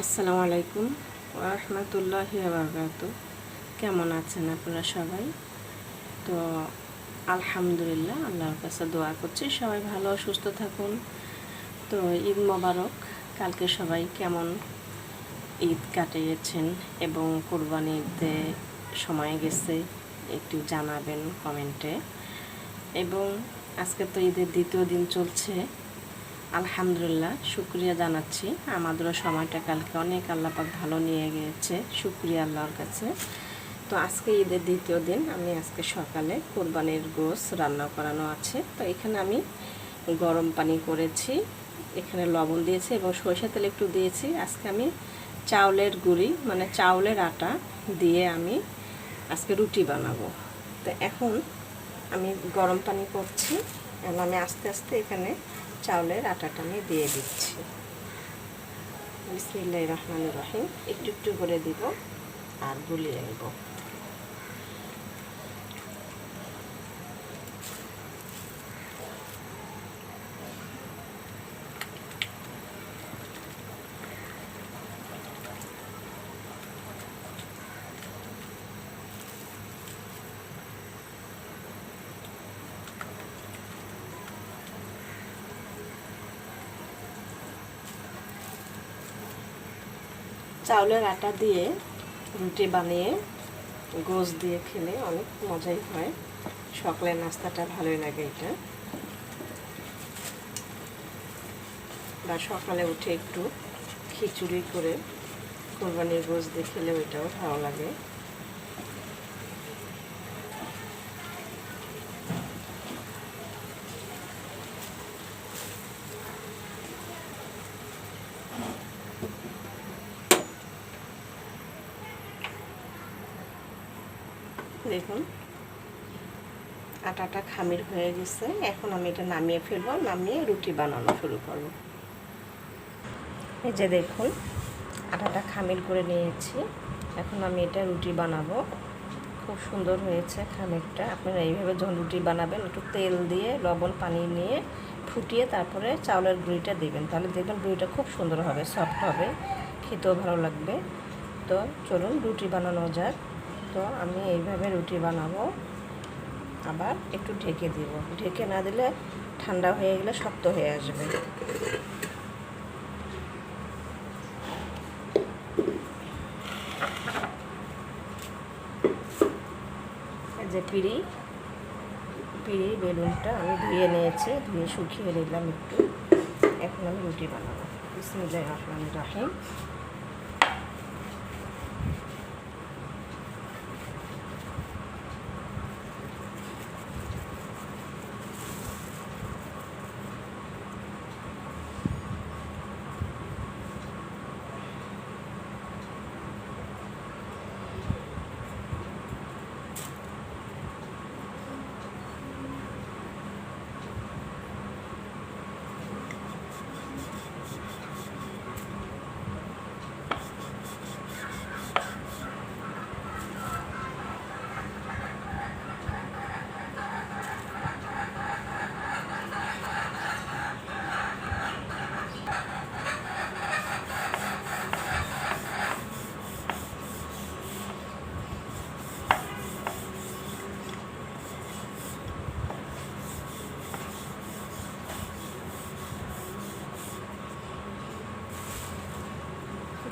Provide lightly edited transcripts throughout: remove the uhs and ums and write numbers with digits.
আসসালামু আলাইকুম ওয়া রাহমাতুল্লাহি ওয়া বারাকাতুহু। কেমন আছেন আপনারা সবাই? তো আলহামদুলিল্লাহ, আল্লাহর কাছে দোয়া করছি সবাই ভালো সুস্থ থাকুন। তো ঈদ মোবারক। কালকে সবাই কেমন ঈদ কাটিয়েছেন এবং কোরবানিতে সময় গেছে একটু জানাবেন কমেন্টে। এবং আজকে তো ঈদের দ্বিতীয় দিন চলছে। আলহামদুলিল্লাহ, শুকরিয়া জানাচ্ছি। আমাদেরও সময়টা কালকে অনেক আল্লাহ পাক ভালো নিয়ে গিয়েছে, শুকরিয়া আল্লাহর কাছে। তো আজকে ঈদের দ্বিতীয় দিন, আমি আজকে সকালে কোরবানির গোশ রান্না করানো আছে। তো এখানে আমি গরম পানি করেছি, এখানে লবণ দিয়েছি এবং সরিষা তেল একটু দিয়েছি। আজকে আমি চাউলের গুঁড়ি মানে চাউলের আটা দিয়ে আমি আজকে রুটি বানাবো। তো এখন আমি গরম পানি করছি, এবং আমি আস্তে আস্তে এখানে চাউলের আটাটা আমি দিয়ে দিচ্ছি। বিসমিল্লাহির রহমানির রহিম। একটু একটু করে দিব আর গুলিয়ে নেব। চাউলের আটা দিয়ে রুটি বানিয়ে গোশ দিয়ে খেলে অনেক মজাই হয়। সকালের নাস্তাটা ভালোই লাগে এটা, বা সকালে উঠে একটু খিচুড়ি করে কোরবানির গোশ দিয়ে খেলে ওইটাও ভালো লাগে। দেখুন আটাটা খামির হয়ে গেছে, এখন আমি এটা নামিয়ে ফেলবো, নামিয়ে রুটি বানানো শুরু করব। এই যে দেখুন আটাটা খামির করে নিয়েছি, এখন আমি এটা রুটি বানাবো। খুব সুন্দর হয়েছে খামিরটা। আপনারা এইভাবে যখন রুটি বানাবেন একটু তেল দিয়ে লবণ পানি নিয়ে ফুটিয়ে তারপরে চাউলের গুঁড়িটা দেবেন, তাহলে দেখবেন গুঁড়িটা খুব সুন্দর হবে, সফট হবে, খেতেও ভালো লাগবে। তো চলুন রুটি বানানো যাক। তো আমি এইভাবে রুটি বানাবো, আবার একটু ঢেকে দিব। ঢেকে না দিলে ঠান্ডা হয়ে গেলে শক্ত হয়ে আসবে। যে পিড়ি বেলুনটা আমি ধুয়ে নিয়েছি, ধুয়ে শুকিয়ে নিলাম একটু। এখন আমি রুটি বানাবো। বিসমিল্লাহির রহমানির রহিম।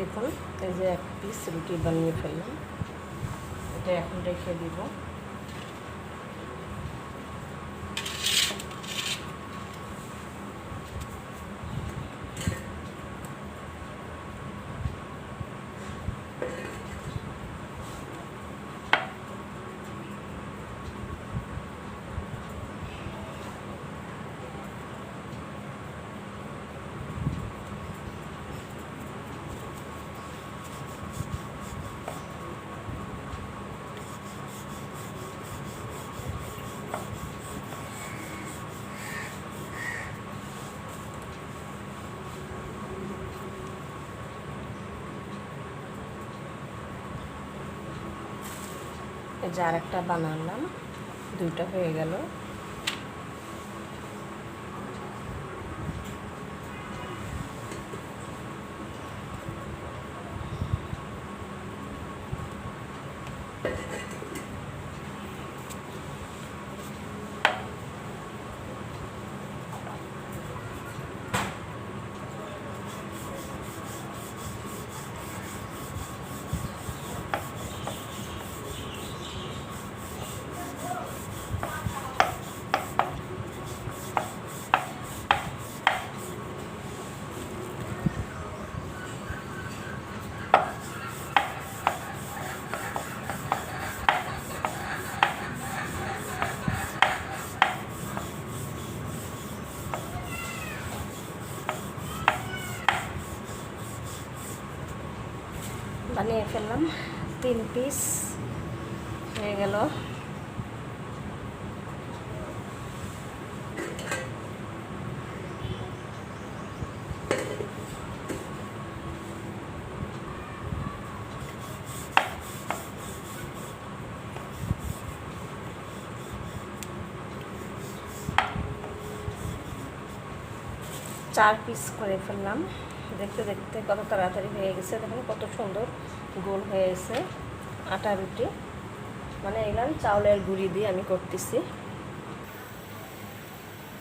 দেখুন এই যে এক পিস রুটি বানিয়ে ফেললাম, এটা এখন রেখে দিব। এই যে আরেকটা বানালাম, দুইটা হয়ে গেল। বানিয়ে ফেললাম, 3 পিস হয়ে গেল। চার পিস করে ফেললাম। দেখতে দেখতে কত তাড়াতাড়ি হয়ে গেছে, দেখুন কত সুন্দর গোল হয়ে গেছে। আটা রুটি মানে এগুলো চাউলের গুঁড়ি দিয়ে আমি করতেছি।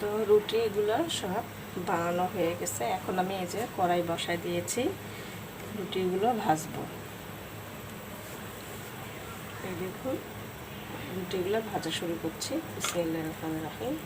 তো রুটিগুলো সব বানানো হয়ে গেছে। এখন আমি এই যে কড়াই বসায় দিয়েছি, রুটিগুলো ভাজবো। এই দেখুন রুটিগুলো ভাজা শুরু করছি। বিসমিল্লাহির রহমানির রহিম।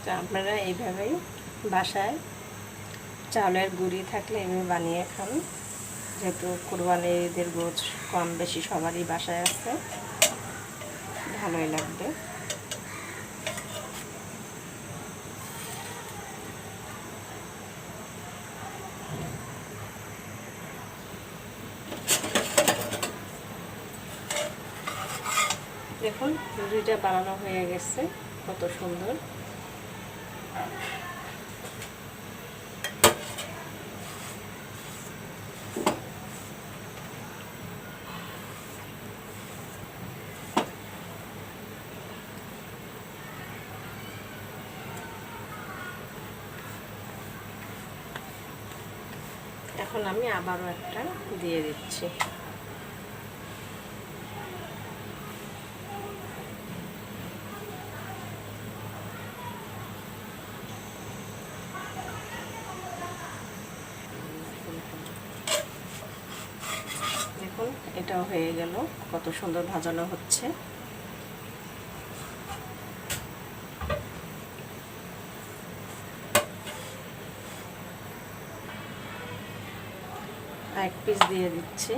তো আপনারা এইভাবেই বাসায় চাউলের গুঁড়ি থাকলে এইভাবে বানিয়ে খান। যেহেতু কুরবানির ঈদের গোছ কম বেশি সবারই বাসায় আছে, ভালোই লাগবে। দেখুন রুটিটা বানানো হয়ে গেছে, কত সুন্দর। এখন আমি আবারও একটা দিয়ে দিচ্ছি। দেখুন এটাও হয়ে গেল, কত সুন্দর ভাজানো হচ্ছে। এক পিস দিয়ে দিচ্ছি।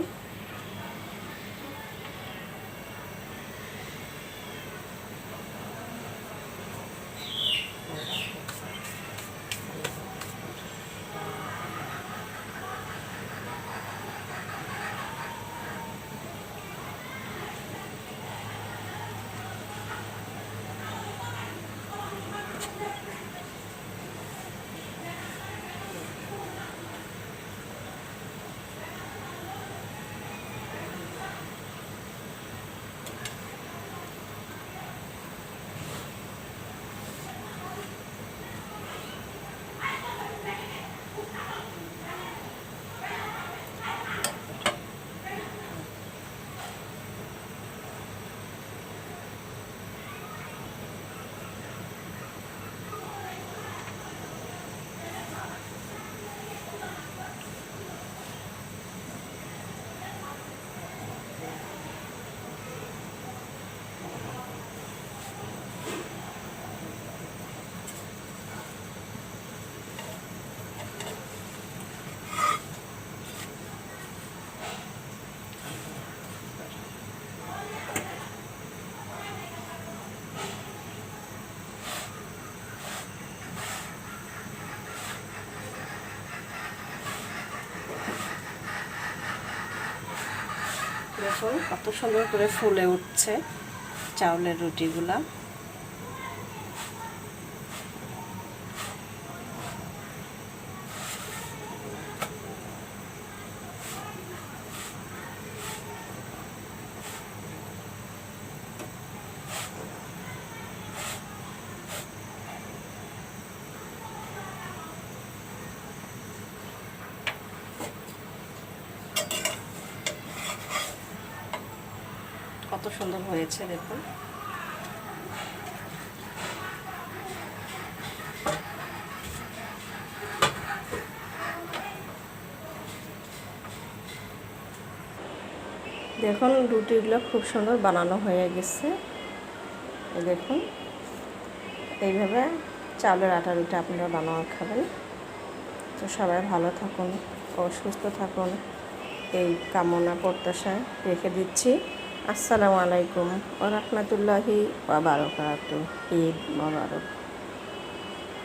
দেখুন কত সুন্দর করে ফুলে উঠছে চাউলের রুটিগুলা। কত সুন্দর হয়েছে দেখুন। দেখুন রুটিগুলো খুব সুন্দর বানানো হয়ে গেছে। দেখুন এইভাবে চাউলের আটা রুটি আপনারা বানানো খাবেন। তো সবাই ভালো থাকুন ও সুস্থ থাকুন এই কামনা প্রত্যাশায় রেখে দিচ্ছি। আসসালামু আলাইকুম ওয়া রাহমাতুল্লাহি ওয়া বারাকাতুহু। ঈদ মোবারক।